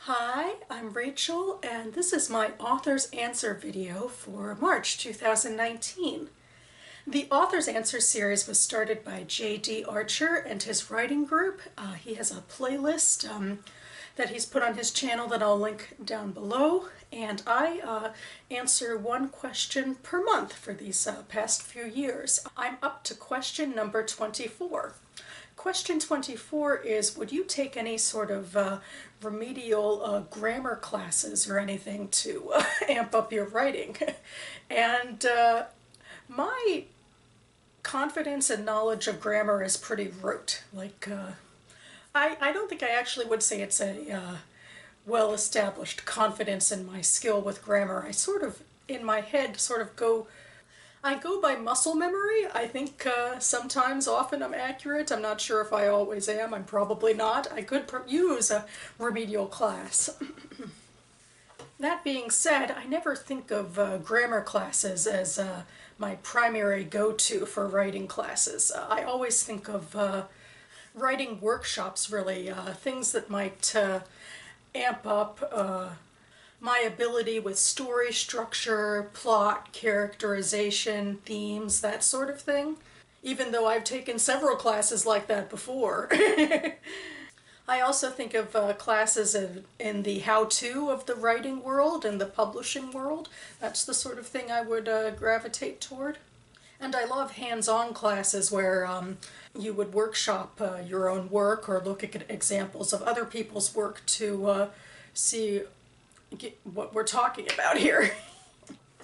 Hi, I'm Rachel, and this is my Author's Answer video for March 2019. The Author's Answer series was started by J.D. Archer and his writing group. He has a playlist that he's put on his channel that I'll link down below, and I answer one question per month for these past few years. I'm up to question number 24. Question 24 is, would you take any sort of remedial grammar classes or anything to amp up your writing? And my confidence and knowledge of grammar is pretty rote. I don't think I actually would say it's a well-established confidence in my skill with grammar. I sort of, in my head, I go by muscle memory. I think sometimes, often I'm accurate. I'm not sure if I always am. I'm probably not. I could use a remedial class. That being said, I never think of grammar classes as my primary go-to for writing classes. I always think of writing workshops, really, things that might amp up my ability with story structure, plot, characterization, themes, that sort of thing. Even though I've taken several classes like that before. I also think of classes in the how-to of the writing world and the publishing world. That's the sort of thing I would gravitate toward. And I love hands-on classes where you would workshop your own work or look at examples of other people's work to see what we're talking about here.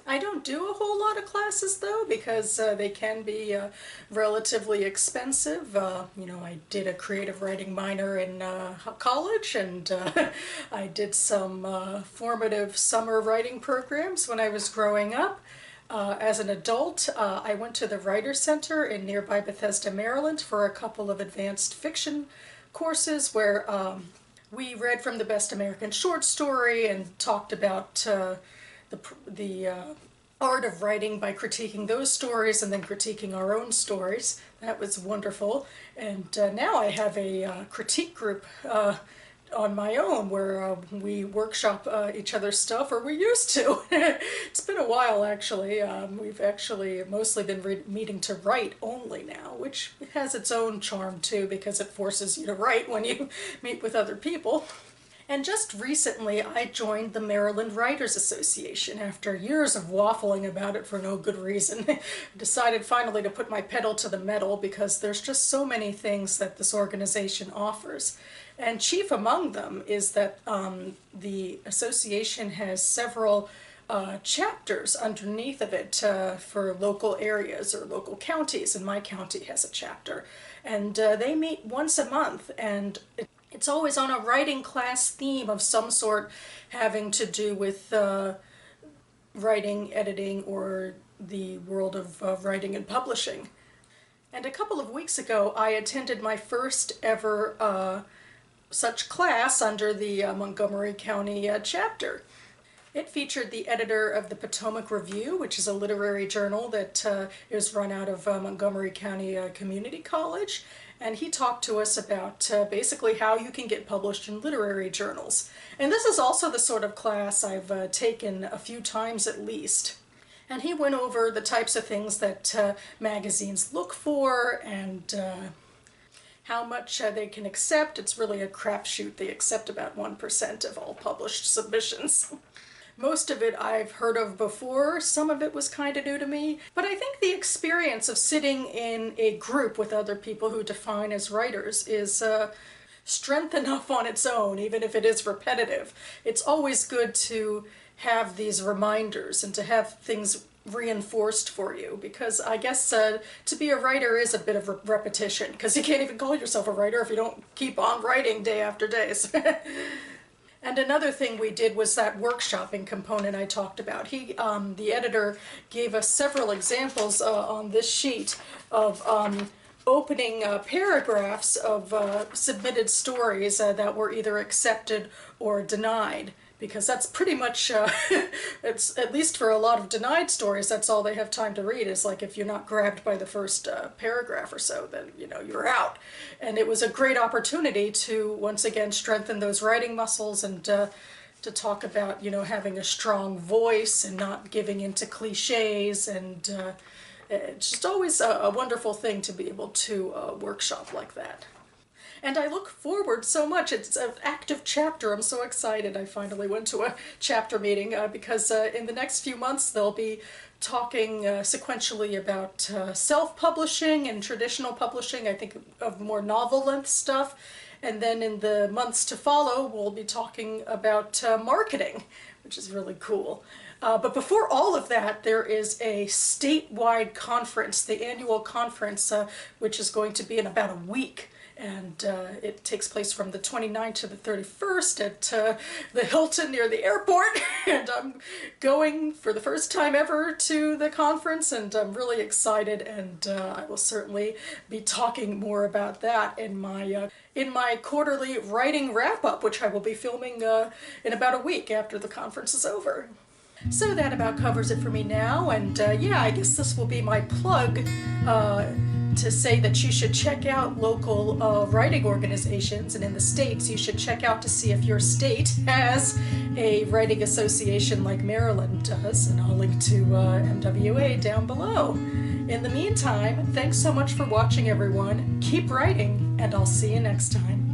I don't do a whole lot of classes though, because they can be relatively expensive. I did a creative writing minor in college, and I did some formative summer writing programs when I was growing up. As an adult, I went to the Writer Center in nearby Bethesda, Maryland for a couple of advanced fiction courses where we read from the Best American Short Story and talked about the art of writing by critiquing those stories and then critiquing our own stories. That was wonderful. And now I have a critique group on my own where we workshop each other's stuff, or we used to. It's been a while, actually. We've actually mostly been meeting to write only now, which has its own charm too, because it forces you to write when you meet with other people. And just recently I joined the Maryland Writers Association after years of waffling about it for no good reason. Decided finally to put my pedal to the metal because there's just so many things that this organization offers. And chief among them is that the association has several chapters underneath of it for local areas or local counties, and my county has a chapter. And they meet once a month, and it's always on a writing class theme of some sort having to do with writing, editing, or the world of writing and publishing. And a couple of weeks ago I attended my first ever such class under the Montgomery County chapter. It featured the editor of the Potomac Review, which is a literary journal that is run out of Montgomery County Community College, and he talked to us about basically how you can get published in literary journals. And this is also the sort of class I've taken a few times at least. And he went over the types of things that magazines look for and how much they can accept. It's really a crapshoot. They accept about 1% of all published submissions. Most of it I've heard of before, some of it was kind of new to me, but I think the experience of sitting in a group with other people who define as writers is strength enough on its own, even if it is repetitive. It's always good to have these reminders and to have things reinforced for you, because I guess to be a writer is a bit of repetition, because you can't even call yourself a writer if you don't keep on writing day after day. And another thing we did was that workshopping component I talked about. The editor gave us several examples on this sheet of opening paragraphs of submitted stories that were either accepted or denied, because that's pretty much, it's at least for a lot of denied stories, that's all they have time to read, is like if you're not grabbed by the first paragraph or so, then you're out. And it was a great opportunity to once again strengthen those writing muscles and to talk about having a strong voice and not giving into cliches, and it's just always a wonderful thing to be able to workshop like that. And I look forward so much. It's an active chapter. I'm so excited I finally went to a chapter meeting because in the next few months they'll be talking sequentially about self-publishing and traditional publishing, I think of more novel-length stuff. And then in the months to follow, we'll be talking about marketing, which is really cool. But before all of that, there is a statewide conference, the annual conference, which is going to be in about a week. And it takes place from the 29th to the 31st at the Hilton near the airport. And I'm going for the first time ever to the conference, and I'm really excited, and I will certainly be talking more about that in my quarterly writing wrap-up, which I will be filming in about a week after the conference is over. So that about covers it for me now, and yeah, I guess this will be my plug to say that you should check out local writing organizations, and in the States you should check out to see if your state has a writing association like Maryland does, and I'll link to MWA down below. In the meantime, thanks so much for watching, everyone. Keep writing, and I'll see you next time.